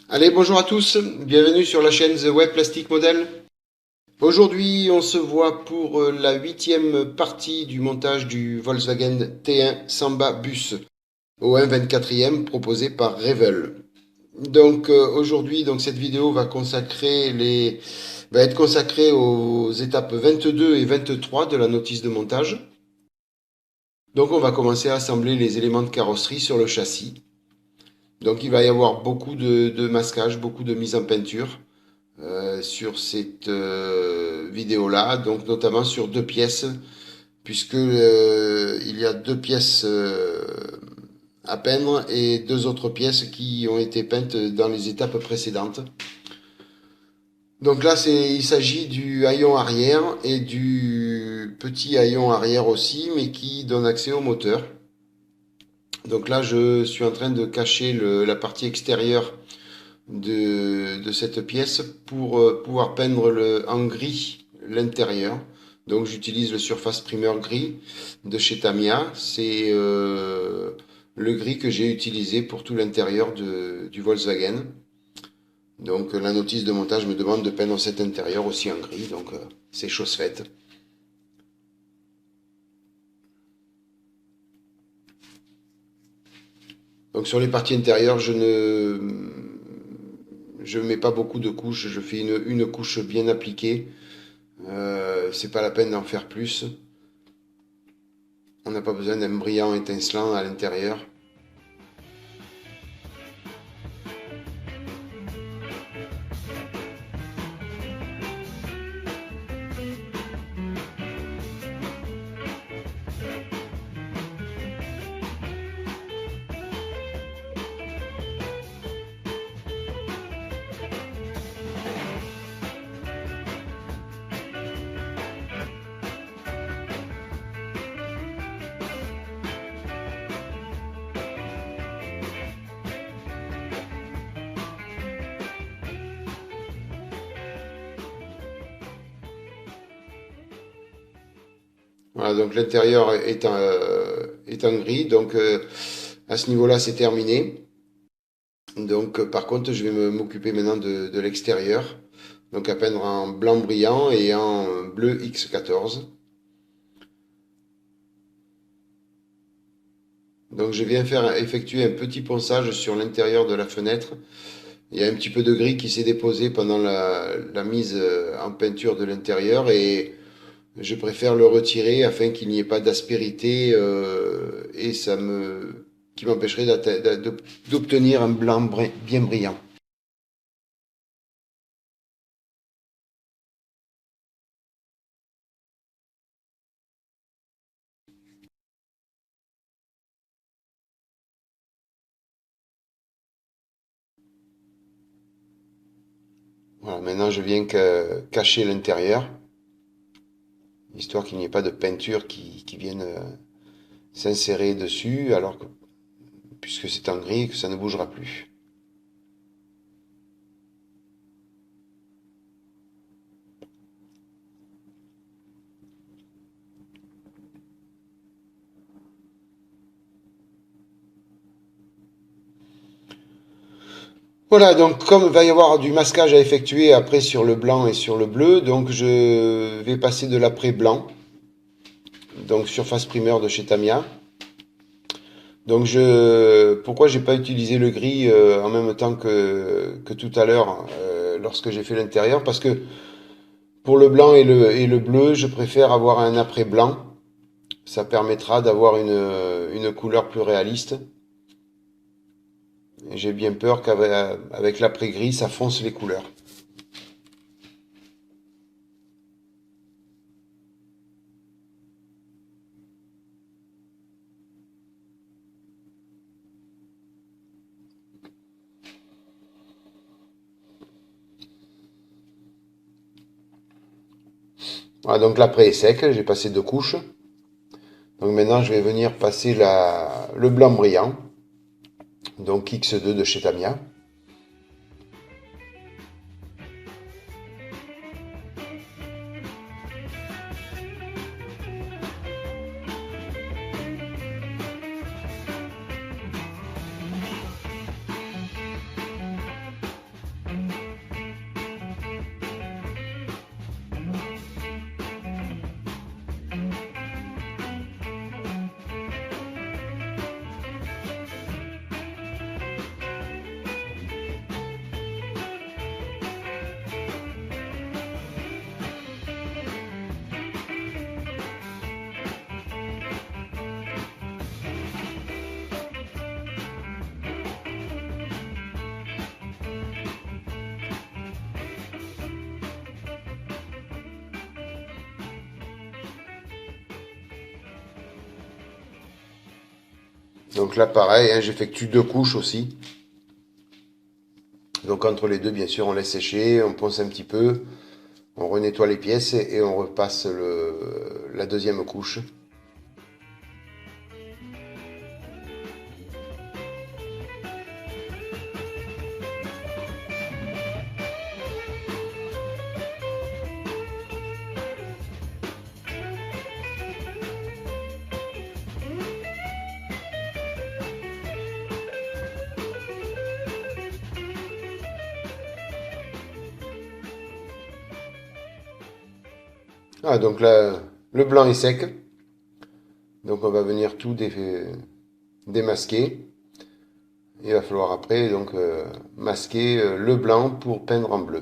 Allez, bonjour à tous, bienvenue sur la chaîne The Web Plastic Model. Aujourd'hui, on se voit pour la 8e partie du montage du Volkswagen T1 Samba Bus au 1/24e proposé par Revel. Donc aujourd'hui, cette vidéo va être consacrée aux étapes 22 et 23 de la notice de montage. Donc on va commencer à assembler les éléments de carrosserie sur le châssis. Donc il va y avoir beaucoup de masquage, beaucoup de mise en peinture sur cette vidéo-là, donc notamment sur deux pièces, puisque il y a deux pièces à peindre et deux autres pièces qui ont été peintes dans les étapes précédentes. Donc là, il s'agit du haillon arrière et du petit haillon arrière aussi, mais qui donne accès au moteur. Donc là, je suis en train de cacher la partie extérieure de cette pièce pour pouvoir peindre en gris l'intérieur. Donc j'utilise le Surface Primer gris de chez Tamiya. C'est le gris que j'ai utilisé pour tout l'intérieur du Volkswagen. Donc la notice de montage me demande de peindre cet intérieur aussi en gris, donc c'est chose faite. Donc sur les parties intérieures, je mets pas beaucoup de couches, je fais une couche bien appliquée. C'est pas la peine d'en faire plus. On n'a pas besoin d'un brillant étincelant à l'intérieur. Voilà, donc l'intérieur est en gris, donc à ce niveau-là c'est terminé. Donc par contre je vais m'occuper maintenant de l'extérieur, donc à peindre en blanc brillant et en bleu X14. Donc je viens effectuer un petit ponçage sur l'intérieur de la fenêtre. Il y a un petit peu de gris qui s'est déposé pendant la mise en peinture de l'intérieur et je préfère le retirer afin qu'il n'y ait pas d'aspérité et qui m'empêcherait d'obtenir un blanc bien brillant. Voilà, maintenant je viens cacher l'intérieur, histoire qu'il n'y ait pas de peinture qui vienne s'insérer dessus, alors que, puisque c'est en gris, que ça ne bougera plus. Voilà, donc comme il va y avoir du masquage à effectuer après sur le blanc et sur le bleu, donc je vais passer de l'après blanc, donc surface primaire de chez Tamiya. Donc pourquoi j'ai pas utilisé le gris en même temps que tout à l'heure lorsque j'ai fait l'intérieur? Parce que pour le blanc et le bleu, je préfère avoir un après blanc. Ça permettra d'avoir une couleur plus réaliste. J'ai bien peur qu'avec l'après gris, ça fonce les couleurs. Voilà, donc l'après est sec, j'ai passé deux couches. Donc maintenant, je vais venir passer le blanc brillant, donc X2 de chez Tamiya. Donc là, pareil, hein, j'effectue 2 couches aussi. Donc entre les deux, bien sûr, on laisse sécher, on ponce un petit peu, on renettoie les pièces et on repasse la deuxième couche. Ah, donc là, le blanc est sec. Donc on va venir tout démasquer. Il va falloir après donc masquer le blanc pour peindre en bleu.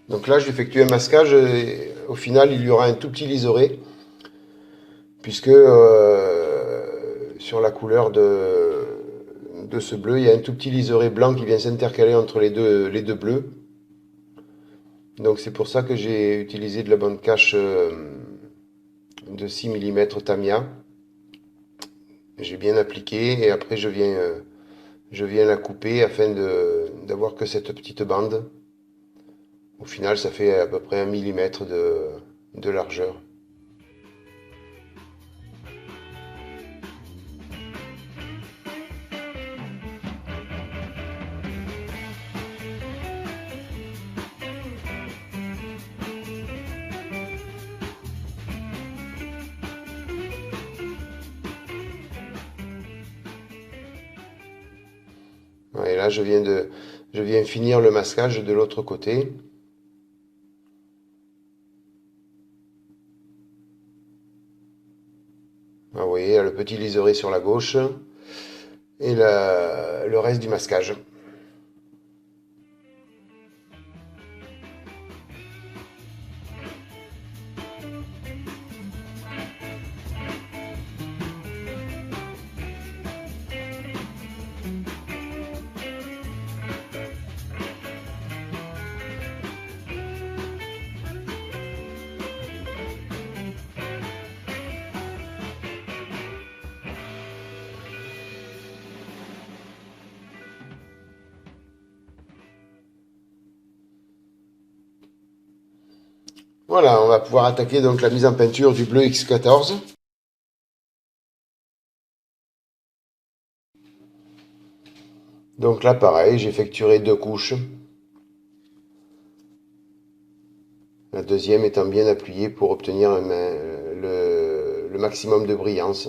Donc là, j'effectue un masquage. Et au final, il y aura un tout petit liseré, puisque sur la couleur de ce bleu, il y a un tout petit liseré blanc qui vient s'intercaler entre les deux bleus. Donc c'est pour ça que j'ai utilisé de la bande cache de 6 mm Tamiya. J'ai bien appliqué et après je viens la couper afin d'avoir que cette petite bande. Au final, ça fait à peu près 1 mm de largeur. Ouais, et là, je viens finir le masquage de l'autre côté. Ah, vous voyez, il y a le petit liseré sur la gauche et le reste du masquage. Voilà, on va pouvoir attaquer donc la mise en peinture du bleu X14. Donc là, pareil, j'effectuerai 2 couches. La deuxième étant bien appuyée pour obtenir le maximum de brillance.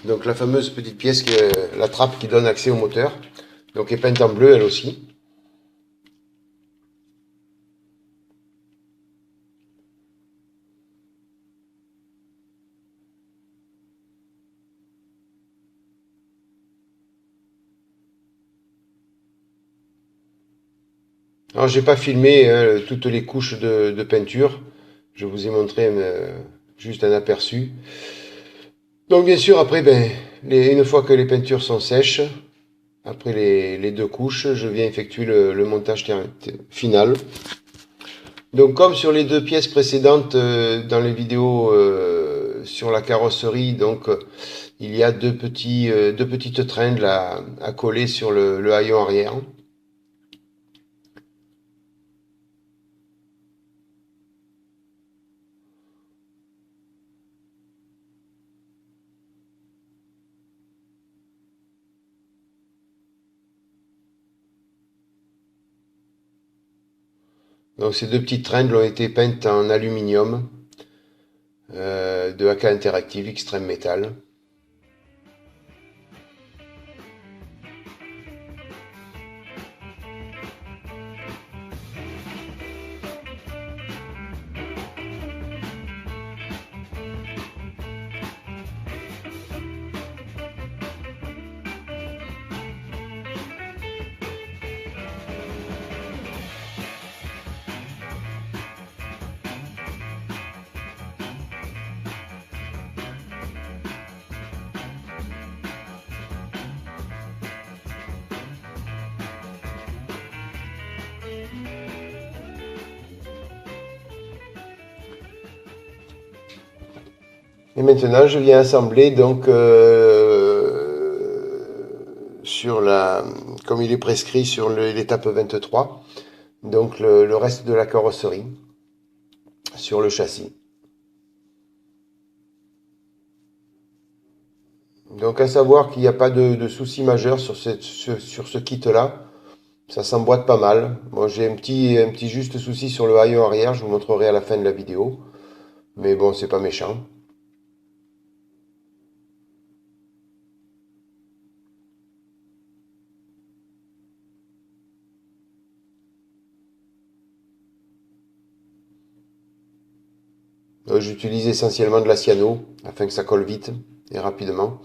Donc la fameuse petite pièce, la trappe qui donne accès au moteur, donc est peinte en bleu elle aussi. Alors j'ai pas filmé toutes les couches de peinture, je vous ai montré juste un aperçu. Donc bien sûr après, une fois que les peintures sont sèches, après les deux couches, je viens effectuer le montage final. Donc comme sur les deux pièces précédentes dans les vidéos sur la carrosserie, donc il y a deux petites tringles à coller sur le haillon arrière. Donc ces deux petites tringles ont été peintes en aluminium de AK Interactive Extreme Metal. Et maintenant, je viens assembler donc comme il est prescrit sur l'étape 23, donc le reste de la carrosserie sur le châssis. Donc à savoir qu'il n'y a pas de souci majeur sur ce kit-là. Ça s'emboîte pas mal. Moi j'ai un petit juste souci sur le haillon arrière, je vous montrerai à la fin de la vidéo. Mais bon, c'est pas méchant. J'utilise essentiellement de la cyano afin que ça colle vite et rapidement.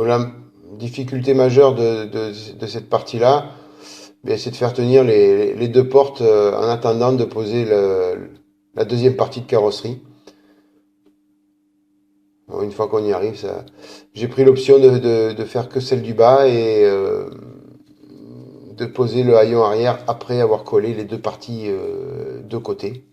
La difficulté majeure de cette partie-là, c'est de faire tenir les deux portes en attendant de poser la deuxième partie de carrosserie. Bon, une fois qu'on y arrive, j'ai pris l'option de faire que celle du bas et de poser le haillon arrière après avoir collé les deux parties de côté.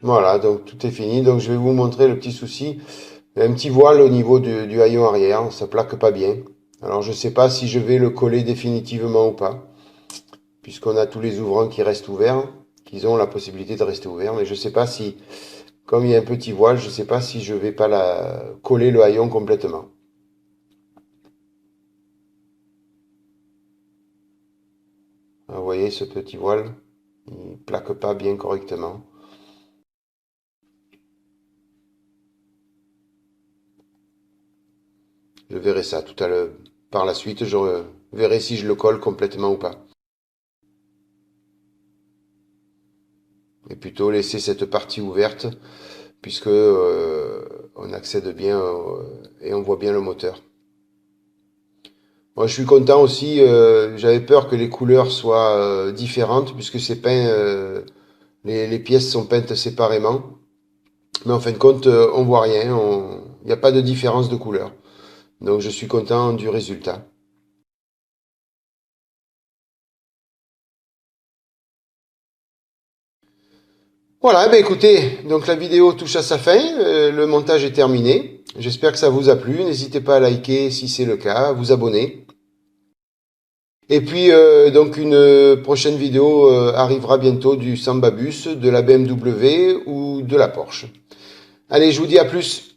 Voilà, donc tout est fini. Donc je vais vous montrer le petit souci. Il y a un petit voile au niveau du haillon arrière, ça plaque pas bien. Alors je sais pas si je vais le coller définitivement ou pas, puisqu'on a tous les ouvrants qui restent ouverts, qu'ils ont la possibilité de rester ouverts, mais je sais pas si, comme il y a un petit voile, je sais pas si je vais pas coller le haillon complètement. Vous voyez ce petit voile, il plaque pas bien correctement. Je verrai ça tout à l'heure. Par la suite, je verrai si je le colle complètement ou pas. plutôt laisser cette partie ouverte puisque on accède bien et on voit bien le moteur. Moi, je suis content aussi, j'avais peur que les couleurs soient différentes puisque c'est peint, les pièces sont peintes séparément. Mais en fin de compte, on voit rien, il n'y a pas de différence de couleur. Donc je suis content du résultat. Voilà, ben écoutez, donc la vidéo touche à sa fin, le montage est terminé. J'espère que ça vous a plu. N'hésitez pas à liker si c'est le cas, à vous abonner. Et puis donc une prochaine vidéo arrivera bientôt du Samba Bus, de la BMW ou de la Porsche. Allez, je vous dis à plus.